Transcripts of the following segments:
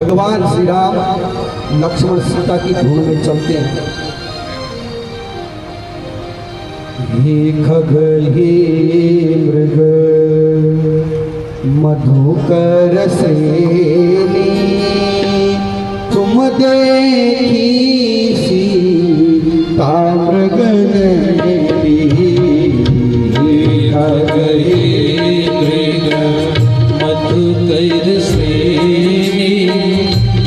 भगवान श्री राम लक्ष्मण सीता की ढूंढ में चलते हैं। हे खग हे मृग मधुकर श्रेणी तुम देखी सीता मृग खग हे मृग मधुकर श्रेणी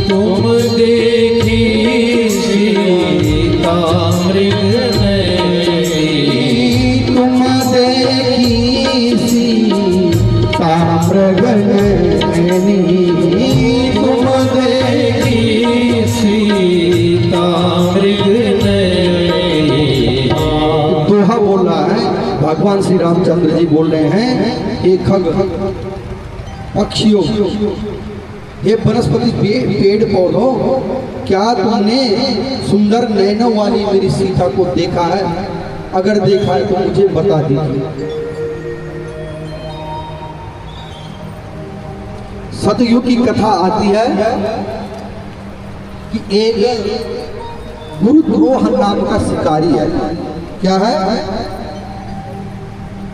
तुम देखी सीता मृग तुम देखी सीता मृग तुम देखी सीता मृग दोहा बोल रहा है भगवान श्री रामचंद्र जी बोल रहे हैं। एक खग पक्षियों, ये वनस्पति पेड़ पौधों, क्या तुमने सुंदर नैनों वाली मेरी सीता को देखा है? अगर देखा है तो मुझे बता दीजिए। सतयुग की कथा आती है कि एक गुरुद्रोह नाम का शिकारी है। क्या है?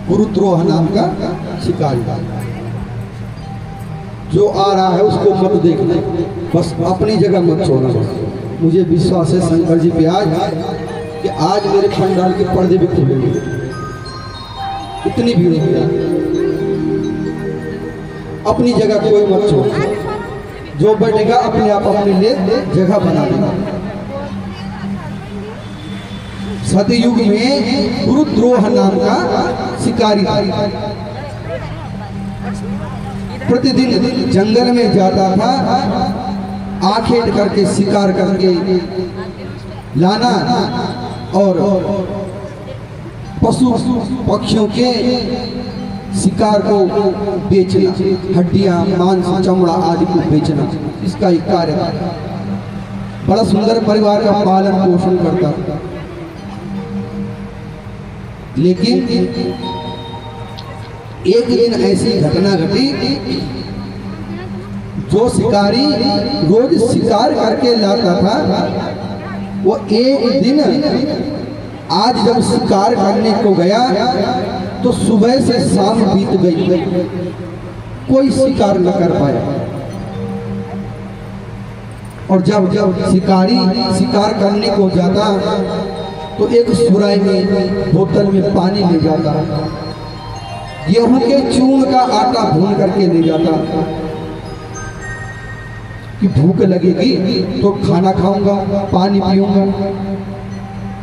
गुरुद्रोह नाम का शिकारी। जो आ रहा है उसको मत देखना, बस अपनी जगह मत छोड़ना। मुझे विश्वास है शंकर जी पे आज कि आज मेरे पंडाल के पर्दे भी खुलेंगे, इतनी भीड़ है। अपनी जगह कोई मत छोड़, जो बैठेगा अपने आप अपने लिए जगह बना देगा। सतयुग में गुरुद्रोह नाम का शिकारी प्रतिदिन जंगल में जाता था, आखेट करके शिकार करके लाना और पशु पक्षियों के शिकार को बेचना, हड्डियां, मांस, चमड़ा आदि को बेचना, इसका एक कार्य था। बड़ा सुंदर परिवार का पालन पोषण करता था। लेकिन एक दिन ऐसी घटना घटी, जो शिकारी रोज शिकार करके लाता था, वो एक दिन आज जब शिकार करने को गया तो सुबह से शाम बीत गई, कोई शिकार न कर पाया। और जब शिकारी शिकार करने को जाता तो एक सुराही में बोतल में पानी ले जाता, गेहूं के चूर्ण का आटा भून करके ले जाता कि भूख लगेगी तो खाना खाऊंगा, पानी पीऊंगा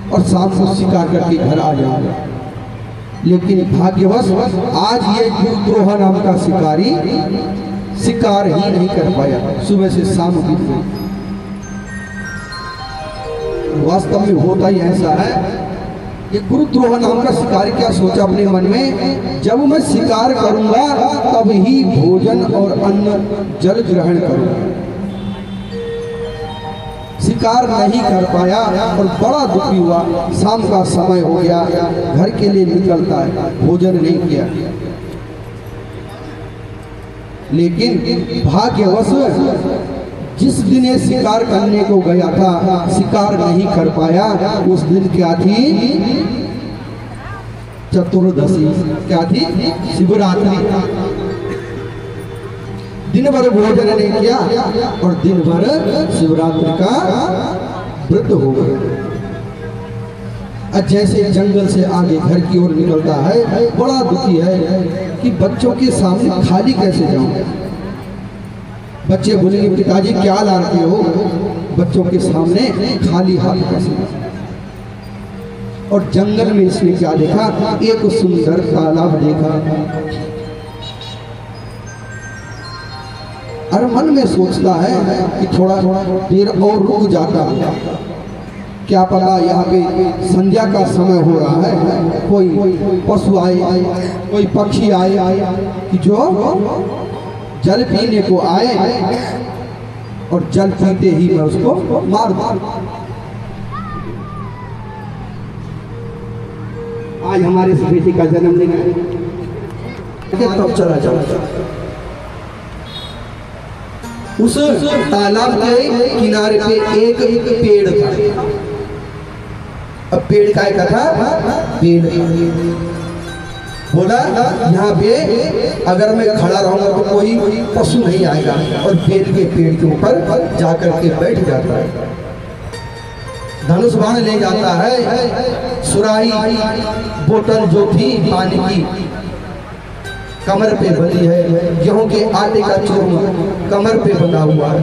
और शाम को शिकार करके घर आ जाऊंगा। लेकिन भाग्यवश आज ये गुरुद्रोह नाम का शिकारी शिकार ही नहीं कर पाया, सुबह से शाम बीत गई। वास्तव में होता ही ऐसा है। ये गुरुद्रोह नाम का शिकारी क्या सोचा अपने मन में, जब मैं शिकार करूंगा तब ही भोजन और अन्न जल ग्रहण करूंगा। शिकार नहीं कर पाया और बड़ा दुखी हुआ। शाम का समय हो गया, घर के लिए निकलता है, भोजन नहीं किया। लेकिन भाग्यवश जिस दिन ये शिकार करने को गया था, शिकार नहीं कर पाया। उस दिन क्या थी? चतुर्दशी। क्या थी? शिवरात्रि। दिन भर भोजन नहीं किया और दिन भर शिवरात्रि का व्रत हो गया। जैसे जंगल से आगे घर की ओर निकलता है, बड़ा दुखी है कि बच्चों के सामने खाली कैसे जाऊं। बच्चे बोलेंगे पिताजी क्या ला रहे हो, बच्चों के सामने खाली हाथ कैसे। और जंगल में इसने क्या देखा? एक सुंदर तालाब देखा और मन में सोचता है कि थोड़ा देर और रुक जाता, क्या पता यहाँ पे संध्या का समय हो रहा है, कोई पशु आए, कोई पक्षी आए कि जो जल पीने को आए और जल पीते ही मैं उसको मार दूं। आज हमारे इस बेटी का जन्मदिन है, तब चला जाओ। उस तालाब के किनारे पे एक पेड़ था। अब पेड़ काय का था? पेड़। बोला यहाँ पे अगर मैं खड़ा रहूंगा तो कोई पशु नहीं आएगा, और बेल के पेड़ के ऊपर जाकर के बैठ जाता है। धनुष बाण ले जाता है, सुराही बोतल जो थी पानी की कमर पे बंधी है, गेहूं के आटे का चूरमा कमर पे बंधा हुआ है,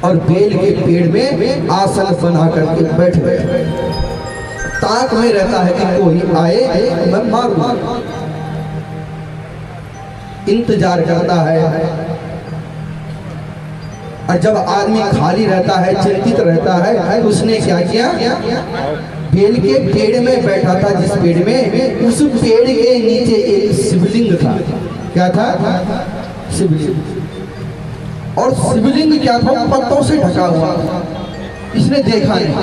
और बेल के पेड़ में आसन बना करके बैठ गए। ताक में रहता है कि कोई आए मैं मारूं, इंतजार करता है। और जब आदमी खाली रहता है, चिंतित रहता है, तो उसने क्या किया? बेल के पेड़ में बैठा था, जिस पेड़ में, उस पेड़ के नीचे एक शिवलिंग था। क्या था? शिवलिंग। और शिवलिंग क्या था? पत्तों से ढका हुआ। इसने देखा नहीं,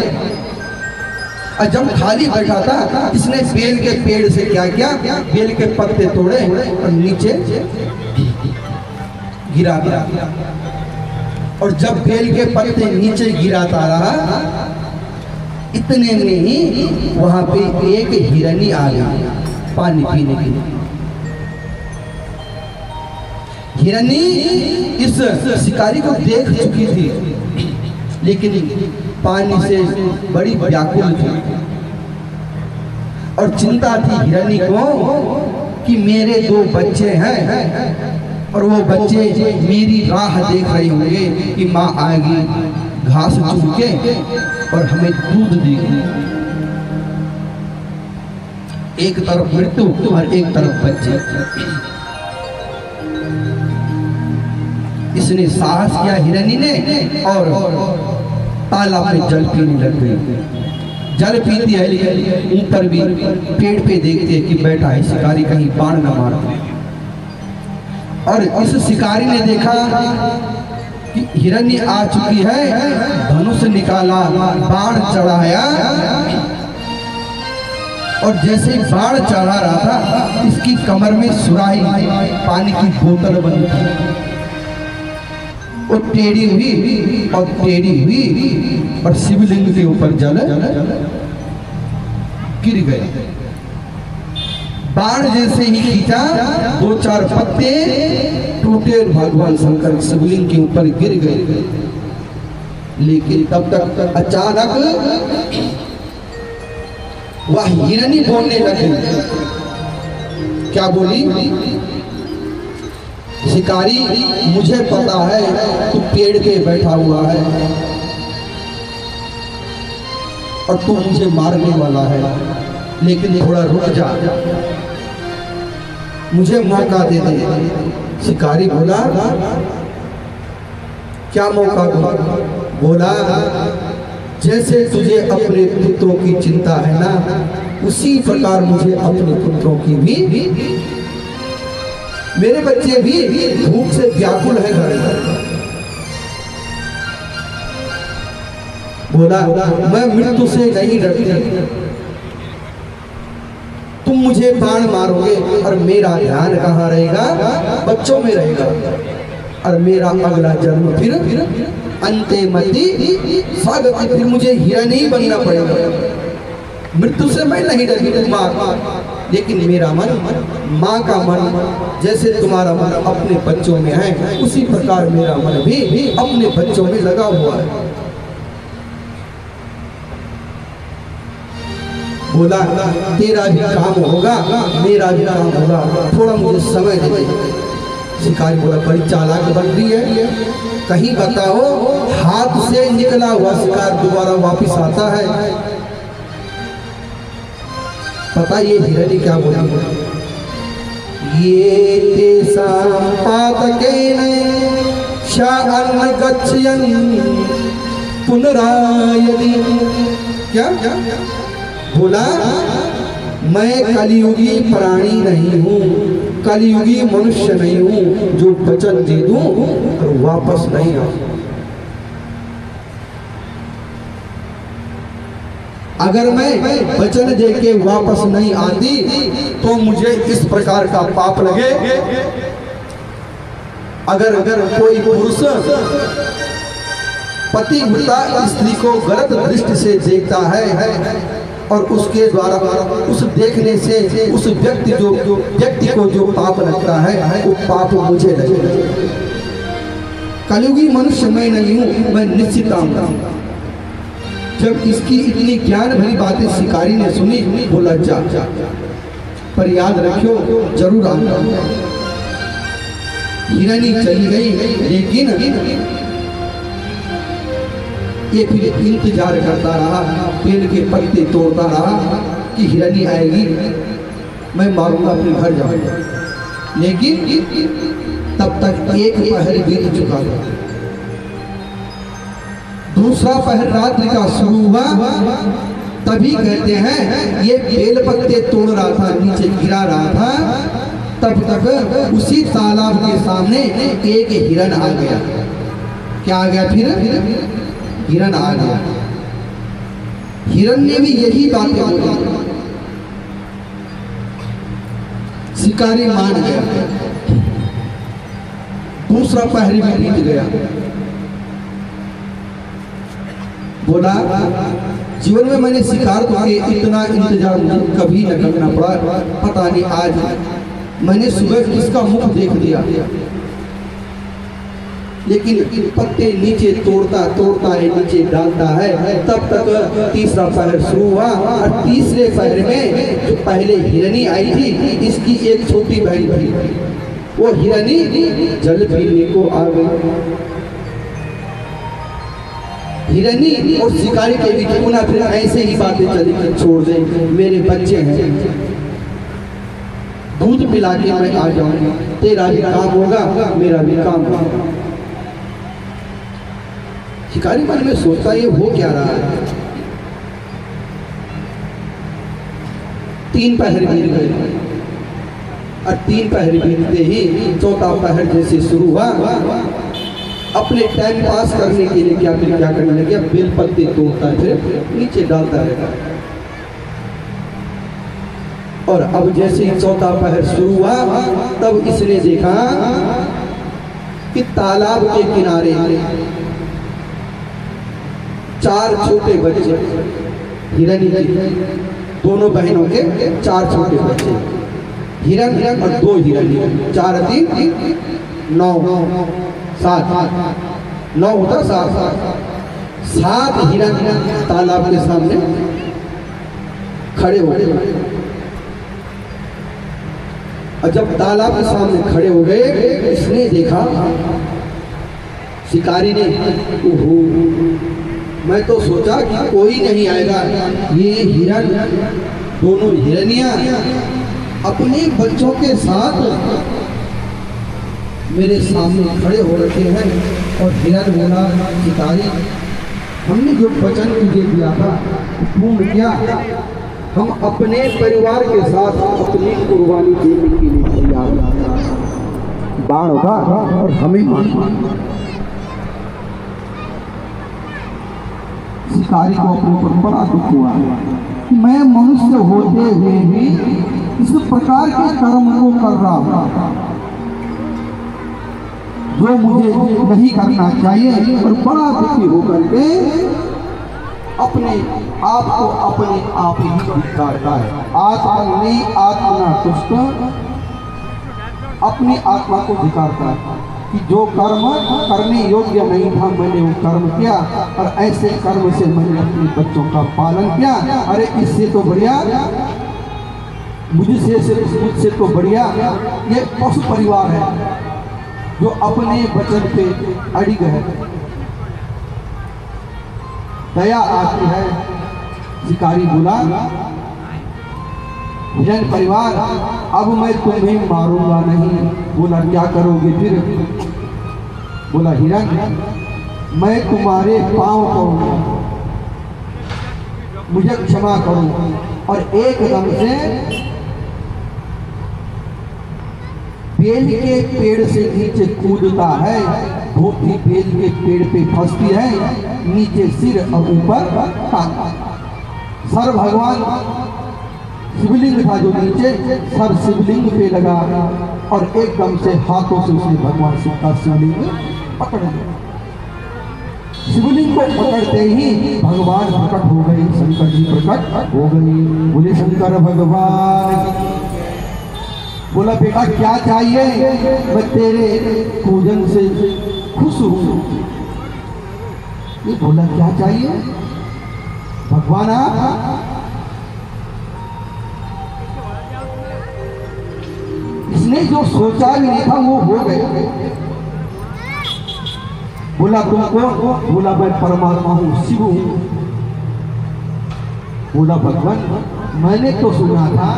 और जब खाली बैठा था, इसने बेल के पेड़ से क्या किया? बेल के पत्ते तोड़े और नीचे गिरा दिया। और जब बेल के पत्ते नीचे गिराता रहा, इतने में ही वहां पे एक हिरनी आ गई पानी पीने के लिए। हिरनी इस शिकारी को देख चुकी थी, लेकिन पानी से बड़ी व्याकुल थी, और चिंता थी हिरनी को कि मेरे 2 बच्चे हैं, और वो बच्चे मेरी राह देख रहे होंगे कि माँ आएगी घास चुन के और हमें दूध देगी। एक तरफ मृत्यु और एक तरफ बच्चे। इसने साहस किया हिरनी ने, और तालाब में जल पीने लग गई। जल पीती है, लेकिन ऊपर भी पेड़ पे देखती है कि बैठा है शिकारी, कहीं बाण न मार। और इस शिकारी ने देखा कि हिरनी आ चुकी है, धनुष निकाला, बाण चढ़ाया, और जैसे बाण चढ़ा रहा था, इसकी कमर में सुराही पानी की बोतल बनी थी, वो टेढ़ी हुई और टेढ़ी हुई, और शिवलिंग के ऊपर जल गिर गए। बाण जैसे ही खींचा, 2-4 पत्ते टूटे, भगवान शंकर शिवलिंग के ऊपर गिर गए। लेकिन तब तक अचानक वह हिरनी बोलने लगी। क्या बोली? शिकारी, मुझे पता है तू पेड़ पे बैठा हुआ है और तू मुझे मारने वाला है, लेकिन थोड़ा रुक जा, मुझे मौका दे दे। शिकारी बोला, क्या मौका दूं? बोला, जैसे तुझे अपने पुत्रों की चिंता है ना, उसी प्रकार मुझे अपने पुत्रों की भी। मेरे बच्चे भी भूख से व्याकुल है घर में। बोला, मैं मृत्यु से नहीं डरती, तुम मुझे बाण मारोगे और मेरा ध्यान कहाँ रहेगा? बच्चों में रहेगा, और मेरा अगला जन्म फिर अंतेमति स्वागति, फिर मुझे हिरनी ही बनना पड़ेगा। मृत्यु से मैं नहीं डरती माँ, लेकिन मेरा मन, माँ का मन जैसे तुम्हारा मन अपने बच्चों में है, उसी प्रकार मेरा मन भी अपने बच्चों में लगा हुआ है। बोला, तेरा भी काम होगा, मेरा भी काम होगा, थोड़ा मुझे समय दे दे। शिकारी बोला, बड़ी चालाक बन रही है, कहीं बताओ हाथ से निकला हुआ शिकार दोबारा वापिस आता है। पता ये हिरनी क्या बोला? ये तेषां पातकेन शाअन्न गच्छयन् पुनरायति। क्या बोला? मैं कलियुगी प्राणी नहीं हूँ, कलियुगी मनुष्य नहीं हूँ जो वचन दे दूं और वापस नहीं आऊं। अगर मैं वचन दे के वापस नहीं आती तो मुझे इस प्रकार का पाप लगे अगर कोई पुरुष पतिव्रता स्त्री को गलत दृष्टि से देखता है और उसके द्वारा उस देखने से उस व्यक्ति को जो पाप लगता है वो पाप मुझे लगेगा। कलयुगी मनुष्य मैं नहीं हूं, मैं निश्चित आऊंगा। जब इसकी इतनी ज्ञान भरी बातें शिकारी ने सुनी, बोला जा पर याद रखियो जरूर आऊंगा। हिरनी चली गई, लेकिन ये फिर इंतजार करता रहा, पेड़ के पत्ते तोड़ता रहा कि हिरनी आएगी, मैं मारूंगा, अपने घर जाऊंगा। लेकिन तब तक एक पहर बीत चुका था। दूसरा पहर रात्रि का शुरू हुआ। तभी कहते हैं ये बेल पत्ते तोड़ रहा था, नीचे गिरा रहा था, तब तक उसी तालाब के सामने एक हिरन आ गया। क्या आ गया? फिर हिरन आ गया। हिरन ने भी यही बातें बोली। शिकारी मान गया। दूसरा पहर भी बीत गया। बोला जीवन में मैंने शिकार को इतना इंतजार कभी न करना पड़ा। पता नहीं आज मैंने सुबह किसका मुख देख दिया। लेकिन पत्ते नीचे तोड़ता है, नीचे डालता है। तब तक तीसरा पहर शुरू हुआ और तीसरे पहर में जो पहले हिरनी आई थी, इसकी एक छोटी बहन थी। वो हिरनी जल पीने को आ गई। हिरनी और शिकारी के बीच पुनः फिर ऐसे ही बातें चली कि छोड़ दे, मेरे बच्चे हैं, दूध पिला के मैं आ जाऊंगा, तेरा भी काम होगा, मेरा भी काम होगा। शिकारी मन में सोचता ये हो क्या रहा है। 3 पहर बीत गए और 3 पहर बीतते ही चौथा पहर जैसे शुरू हुआ। अपने टाइम पास करने के लिए क्या करने लगे, बेल पत्ते तोड़ता है, फिर नीचे डालता रहता है। और अब जैसे ही चौथा पहर शुरू हुआ, तब इसने देखा कि तालाब के किनारे 4 छोटे बच्चे, हिरनी की दोनों बहनों के 4 छोटे बच्चे, हिरन और 2 हिरनी, 4 3 9 7 9 होता 7 हिरन तालाब के सामने खड़े हो गए। और जब तालाब के सामने खड़े हो गए, इसने देखा, शिकारी ने, ओहो, मैं तो सोचा कि कोई नहीं आएगा। ये हिरन, दोनों हिरनियां अपने बच्चों के साथ मेरे सामने खड़े हो रखे हैं। और हिरन बोला, शिकारी, हमने जो वचन तुझे दिया था पूर्ण किया। हम अपने परिवार के साथ अपनी कुर्बानी देने के लिए तैयार हैं। बाण होगा और हमें मारना। शिकारी को अपने ऊपर बड़ा दुख हुआ कि मैं मनुष्य होते हुए भी इस प्रकार के कर्म को कर रहा हूँ जो मुझे नहीं करना चाहिए। और बड़ा दुखी होकर के अपने आप को अपने आप ही धिक्कारता है। आत्मा नहीं आत्मा तुष्ट, अपनी आत्मा को धिक्कारता है कि जो कर्म करने योग्य नहीं था, मैंने वो कर्म किया और ऐसे कर्म से मैंने अपने बच्चों का पालन किया। अरे इससे तो बढ़िया, मुझसे तो बढ़िया ये पशु परिवार है जो अपने वचन पे अड़िग है। दया आती है। शिकारी बोला, हिरन परिवार, अब मैं तुम्हें मारूंगा नहीं। बोला, क्या करोगे फिर? बोला, हिरन, मैं तुम्हारे पांव पड़ूंगा, मुझे क्षमा करो। और एकदम से बेल के पेड़ से नीचे कूदता है। धोती बेल के पेड़ पे फंसती है, नीचे सिर और ऊपर टांग। सर भगवान शिवलिंग था जो नीचे, सर शिवलिंग पे लगा और एकदम से हाथों से उसने भगवान शिव का शिवलिंग पकड़ लिया। शिवलिंग को पकड़ते ही भगवान प्रकट हो गए, शंकर जी प्रकट हो गए। बोले शंकर भगवान। बोला बेटा क्या चाहिए? मैं तेरे पूजन से खुश हूं। ये बोला क्या चाहिए? भगवान आप इसने जो सोचा भी नहीं था वो हो गया। बोला तुम कौन? बोला मैं परमात्मा हूं, शिव हूं। बोला भगवान मैंने तो सुना था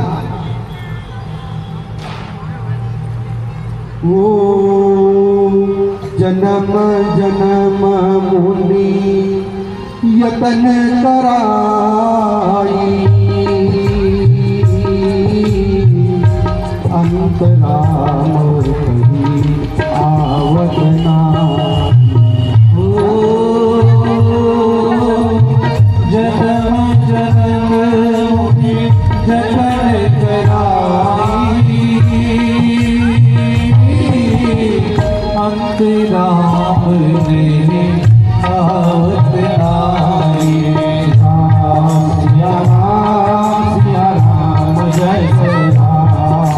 वो जन्म जन्म मुनि यतन कराई, अंतराम कहीं आवत ना। जन्म जन्म मुनि जतन कराई, अंतराम ने आवत नाई। राम सिया राम जय जय राम,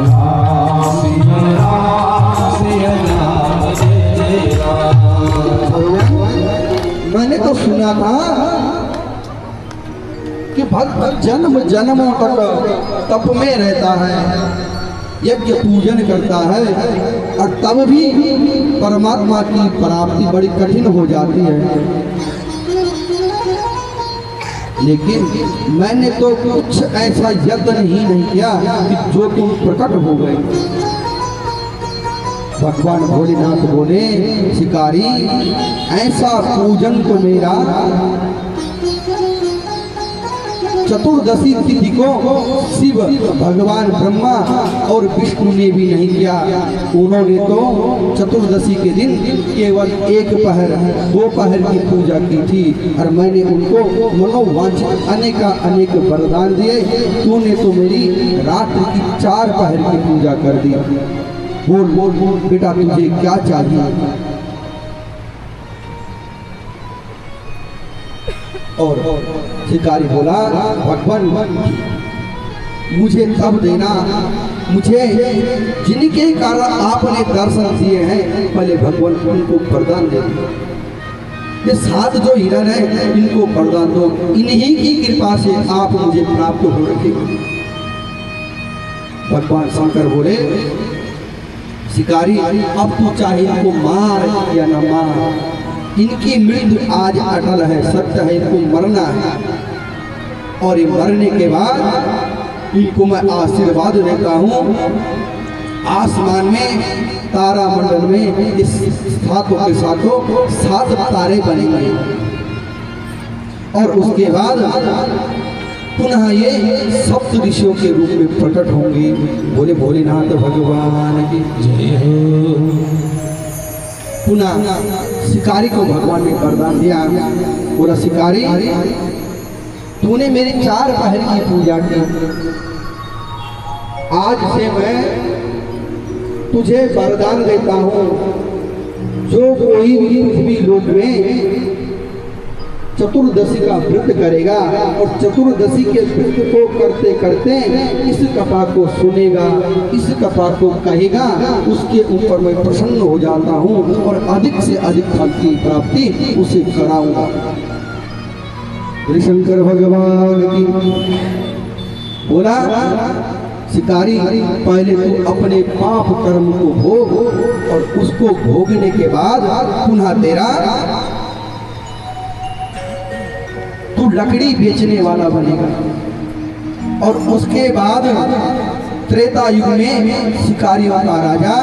राम सिया राम जय जय राम। मैंने तो सुना था कि भक्त जन्म जन्मों तक तप में रहता है, यज्ञ पूजन करता है और तब भी परमात्मा की प्राप्ति बड़ी कठिन हो जाती है। लेकिन मैंने तो कुछ ऐसा यत्न ही नहीं किया कि जो तुम प्रकट हो गए। भगवान भोलेनाथ बोले शिकारी ऐसा पूजन तो मेरा चतुर्दशी तिथि को शिव भगवान ब्रह्मा और विष्णु ने भी नहीं किया। उन्होंने तो चतुर्दशी के दिन केवल एक पहर दो पहर की पूजा की थी और मैंने उनको मनोवांछित अनेक वरदान दिए। तूने तो मेरी रात्रि की 4 पहर की पूजा कर दी। बोल बोल बोल बेटा तुझे क्या चाहिए? और शिकारी बोला भगवान मुझे तब देना, मुझे जिनके कारण आपने दर्शन दिए हैं पहले भगवान उनको वरदान दे दो। ये 7 जो हिरण है इनको वरदान दो, इन्हीं की कृपा से आप मुझे प्राप्त हो रखे। भगवान शंकर बोले शिकारी अब तू चाहे इनको मार या न मार, इनकी मृत्यु आज अटल है, सत्य है, इनको मरना है। और ये मरने के बाद इनको मैं आशीर्वाद देता हूँ, आसमान में तारा मंडल में इस सातों के साथों 7 तारे बनेंगे और उसके बाद पुनः ये सप्त ऋषियों के रूप में प्रकट होंगे। बोले भोलेनाथ भगवान की जय हो। पुनः शिकारी को भगवान ने वरदान दिया, बोला शिकारी तूने मेरी 4 पहर की पूजा की, आज से मैं तुझे वरदान देता हूँ जो कोई भी पृथ्वी लोक में चतुर्दशी का व्रत करेगा और चतुर्दशी के व्रत को करते करते इस कथा को सुनेगा, इस कथा को कहेगा, उसके ऊपर मैं प्रसन्न हो जाता हूँ और अधिक से अधिक फल की प्राप्ति उसे कराऊंगा। शंकर भगवान की बोला शिकारी पहले तू अपने पाप कर्म को भोग और उसको भोगने के बाद पुनः तेरा तू लकड़ी बेचने वाला बनेगा और उसके बाद त्रेता युग में शिकारियों का राजा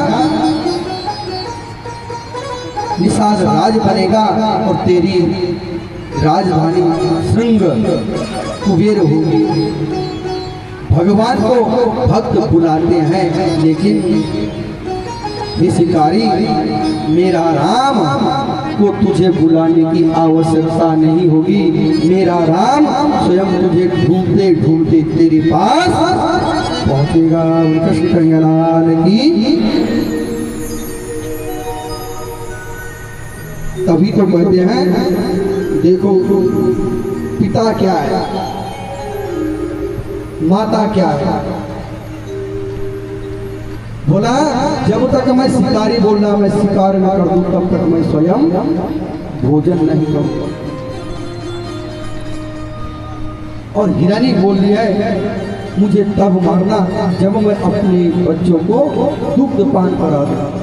निषाद राज बनेगा और तेरी राजधानी श्रृंग कुबेर होगी। भगवान को भक्त बुलाते हैं लेकिन ये शिकारी मेरा राम को तुझे बुलाने की आवश्यकता नहीं होगी। मेरा राम स्वयं तुझे ढूंढते ढूंढते तेरे पास पहुंचेगा। कृष्ण कन्हैया की। तभी तो कहते हैं देखो पिता क्या है, माता क्या है। बोला जब तक मैं शिकारी बोलना मैं शिकार न कर दूं तब तक मैं स्वयं भोजन नहीं करूं। और हिरणी बोल रही है मुझे तब मारना जब मैं अपने बच्चों को दुग्ध पान करा दूं।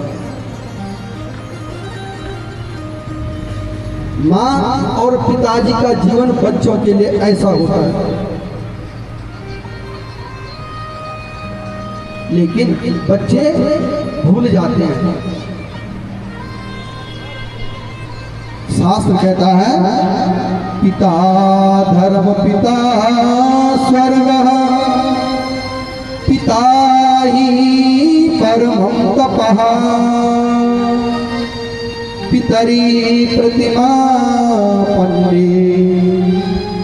माँ और पिताजी का जीवन बच्चों के लिए ऐसा होता है, लेकिन बच्चे भूल जाते हैं। शास्त्र कहता है पिता धर्म पिता स्वर्ग पिता ही परमं तपः पितरी प्रतिमा पन्ने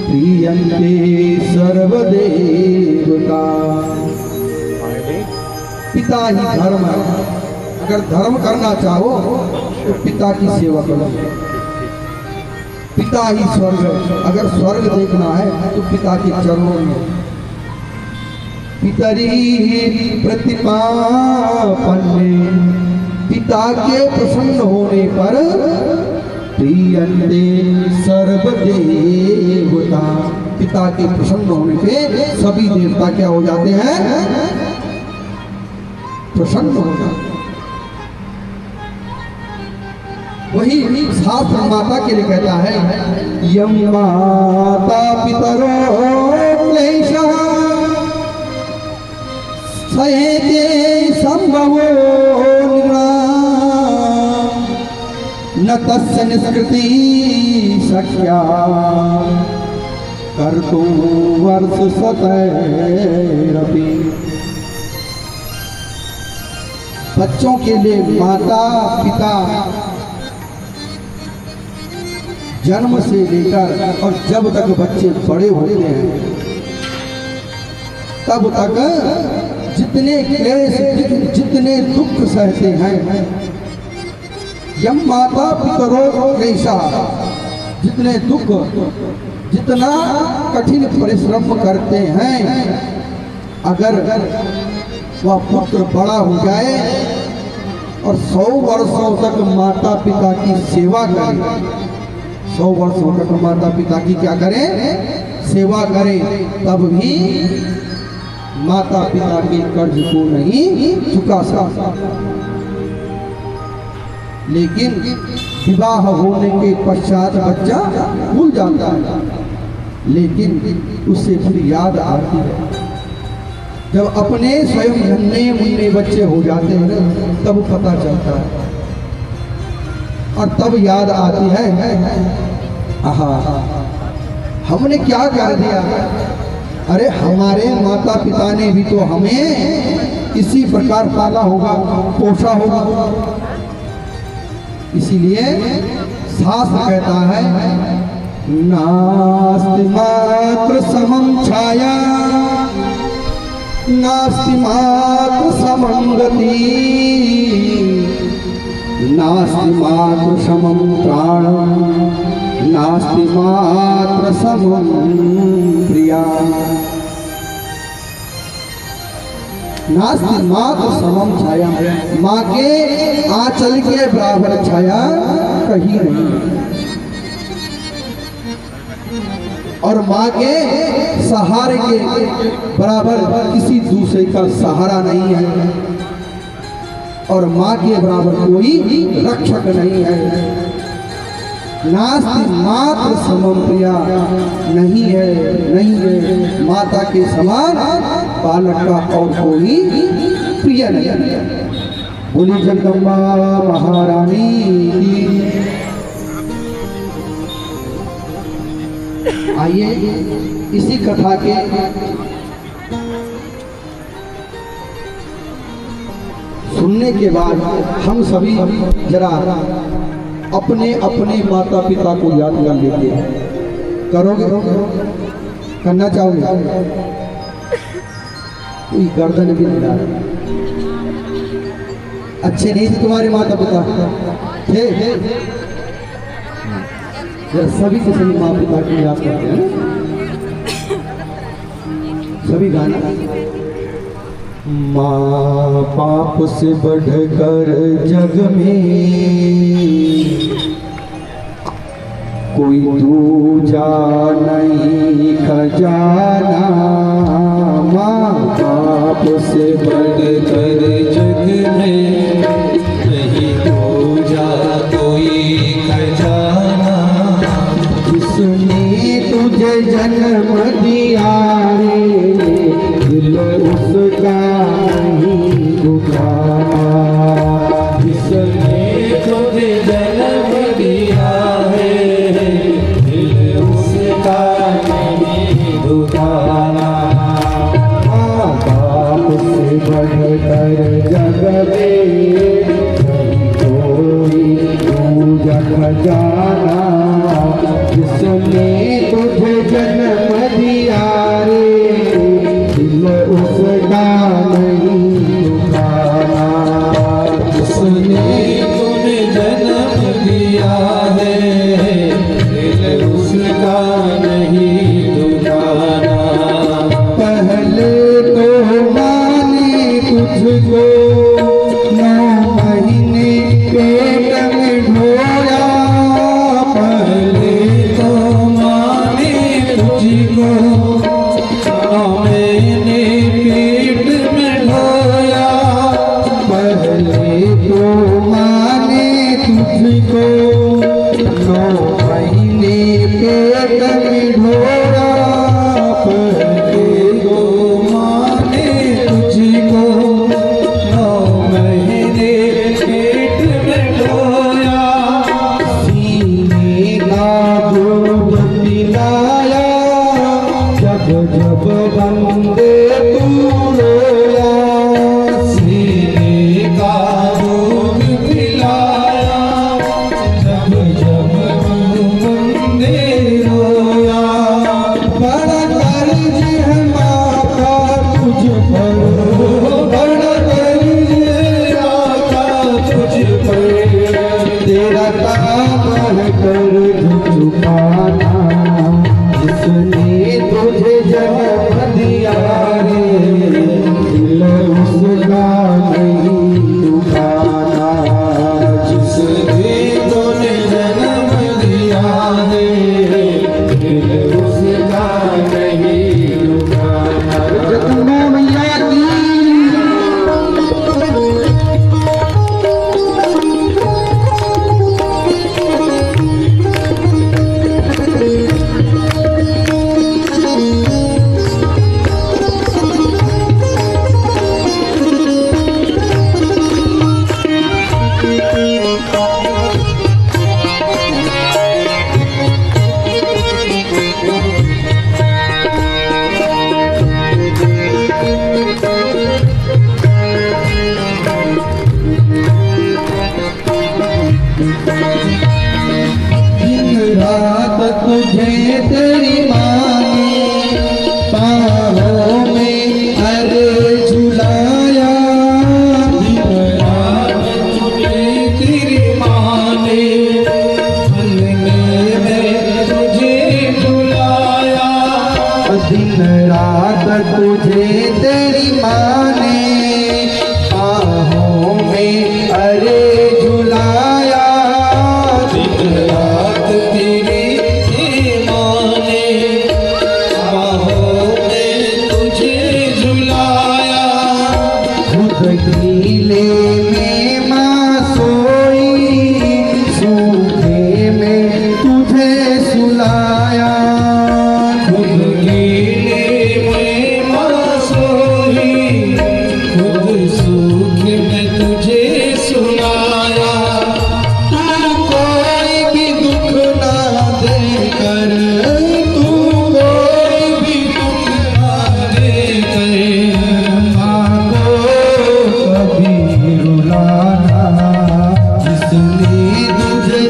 प्रियन्ते सर्वदेवता। पिता ही धर्म है। अगर धर्म करना चाहो तो पिता की सेवा करो। पिता ही स्वर्ग है। अगर स्वर्ग देखना है तो पिता के चरणों में। पितरी प्रतिमा पन्ने पिता के प्रसन्न होने पर प्रियन्ते सर्वदेवता। पिता के प्रसन्न होने पे सभी देवता क्या हो जाते हैं, प्रसन्न हो जाते। वही शास्त्र माता के लिए कहता है यम माता पितरो क्लेशः सहेते संभवो न तस्य निष्कृति शक्या कर्तुं वर्ष शतैरपि। बच्चों के लिए माता पिता जन्म से लेकर और जब तक बच्चे बड़े होते हैं तब तक जितने क्लेश जितने दुख सहते हैं, यम माता पितरो क्लेशा, जितने दुख जितना कठिन परिश्रम करते हैं, अगर वह पुत्र बड़ा हो जाए और 100 वर्षों तक माता पिता की सेवा करे, 100 वर्षों तक माता पिता की क्या करे, सेवा करे, तब भी माता पिता के कर्ज को नहीं चुका सकता। लेकिन विवाह होने के पश्चात बच्चा भूल जाता है, लेकिन उसे फिर याद आती है। जब अपने स्वयं नन्हे मुन्ने बच्चे हो जाते हैं तब पता चलता है और तब याद आती है आहा हमने क्या कर दिया। अरे हमारे माता पिता ने भी तो हमें इसी प्रकार पाला होगा, पोषा होगा। इसीलिए शास्त्र कहता है नास्ति मात्र समं छाया नास्ति मात्र समं गति नास्ति मात्र समं प्राणं नास्ति मात्र समं प्रिया। नास्ति मात्र समम छाया, माँ के आंचल के बराबर छाया कहीं नहीं, और माँ के सहारे के बराबर किसी दूसरे का सहारा नहीं है, और माँ के बराबर कोई रक्षक नहीं है। नास्ति मात्र समम प्रिया, नहीं है माता के समान बालक का और कोई प्रिय नहीं। बोली जगदम्बा महारानी की। आइए इसी कथा के सुनने के बाद हम सभी जरा अपने अपने माता पिता को याद कर लेते हैं। करोगे? करना चाहोगे? कोई गर्दन भी नहीं डाला। अच्छे नहीं थे तुम्हारे माता पिता? थे। जरा सभी के सभी माँ पिता को याद करते हैं, सभी गाना। माँ बाप से बढ़कर जग में कोई दूजा नहीं खजाना। माँ बाप से बढ़कर जग में नहीं दूजा कोई खजाना। जिसने तुझे जन्म दिया रे दिल उसका नहीं दुखाना। जिसने तुझे जन्म दिया है दिल उसका नहीं दुखाना। माँ बाप से बढ़कर जग में नहीं कोई दूजा खजाना। जिसने तुझे जन्म दिया रे दिल उसका नहीं दुखाना। जिसने तुझे जन्म दिया है दिल उसका नहीं दुखाना। पहले तो माने तुझको 9 महीने पेट में ढोया। पहले तो माने तुझको 9 महीने पेट में ढोया। पहले तो माने तुझको 9 महीने पेट में ढोया। पहले तो माने तुझको 9 महीने पेट में ढोया। सीने का दूध पिलाया जब जब बंदे तू रोया। सीने का दूध पिलाया जब जब बंदे रोया। बड़ा कर्ज है माँ का तुझ पर, बड़ा कर्ज है माँ का तुझ पर। तेरा काम है कर्ज चुकाना। जिसने तुझे जन्म दिया रे दिल उसका नहीं दुखाना। जिसने तुझे जन्म दिया रे दिल उसका नहीं दुखाना। जतना मैया की दिन रात तुझे तेरी माँ ने बाहों में अरे झुलाया। दिन रात तुझे तेरी माँ ने झुलने में तुझे झुलाया। दिन रात तुझे तेरी माँ ने बाहों में अरे झुलाया। दिन रात तेरी माँ ने बाहों में तुझे झुलाया। खुद गीले में माँ सोई सूखे में तुझे सुलाया। खुद गीले में माँ सोई खुद सूखे में तुझे सुलाया। तू कोई भी दुख ना देकर, तू कोई भी दुख ना देकर माँ को कभी रुलाना। जिसने तुझे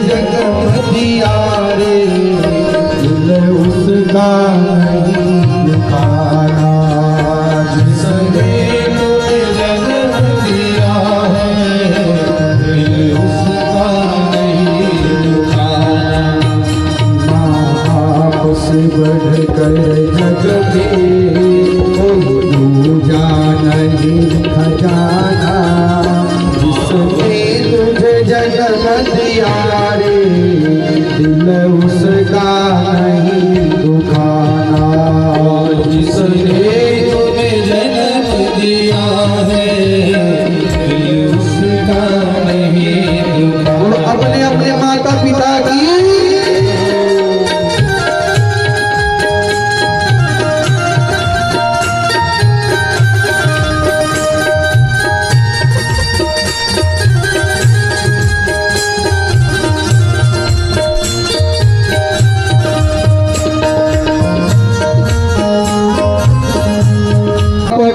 दिया रे, दिल उसका नहीं दुखाना। जिसने तुझे जन्म दिया है, दिल उसका नहीं दुखाना। माँ बाप से बढ़कर जग में कोई दूजा नहीं खजाना। जिसने तुझे जन्म दिया रे, दिल उसका नहीं दुखाना। जिसने तुम्हें जन्म दिया है, दिल उसका नहीं दुखाना। और अपने अपने माता पिता की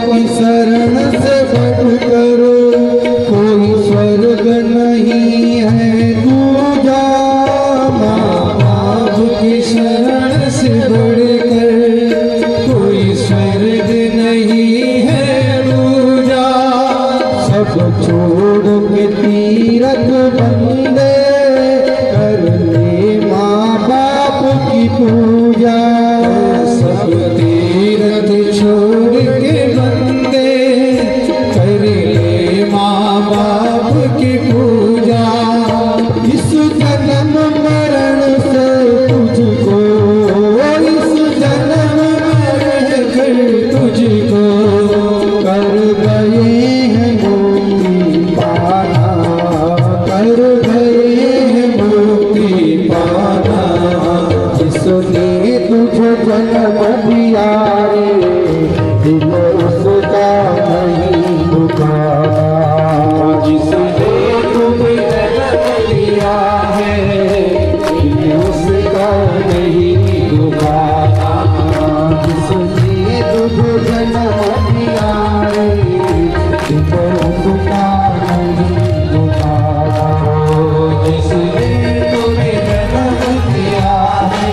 की शरण से बढ़कर कोई स्वर्ग नहीं है दूजा। माँ बाप की शरण से बढ़कर कोई स्वर्ग नहीं है दूजा। सब छोड़ के तीरथ बंदे कर ले माँ बाप की पूजा। सब तीरथ छोड़ के बंदे कर ले माँ बाप की पूजा। इस जन्म मरण से तुझको, इस जन्म मरण से तुझको कर गए हैं मुक्ति पाना, कर गए हैं मुक्ति पाना। जिसने तुझे जन्म दिया रे, दिल उसका नहीं दुखाना। जिसने तुम्हें जन्म दिया है, दिल उसका नहीं दुखाना। जिसने तुझे जन्म दिया रे, दिल उसका नहीं दुखाना। जिसने तुम्हें जन्म दिया है,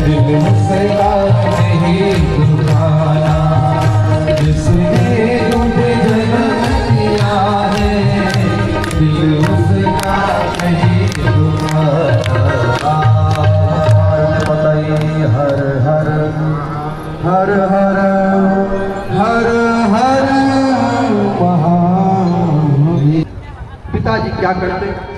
दिल उसका नहीं दुखाना। जिसने तुम्हें जन्म दिया है, दिल उसका नहीं दुखाना। बताइए हर हर हर हर हर हर महादेव। पिताजी क्या करते?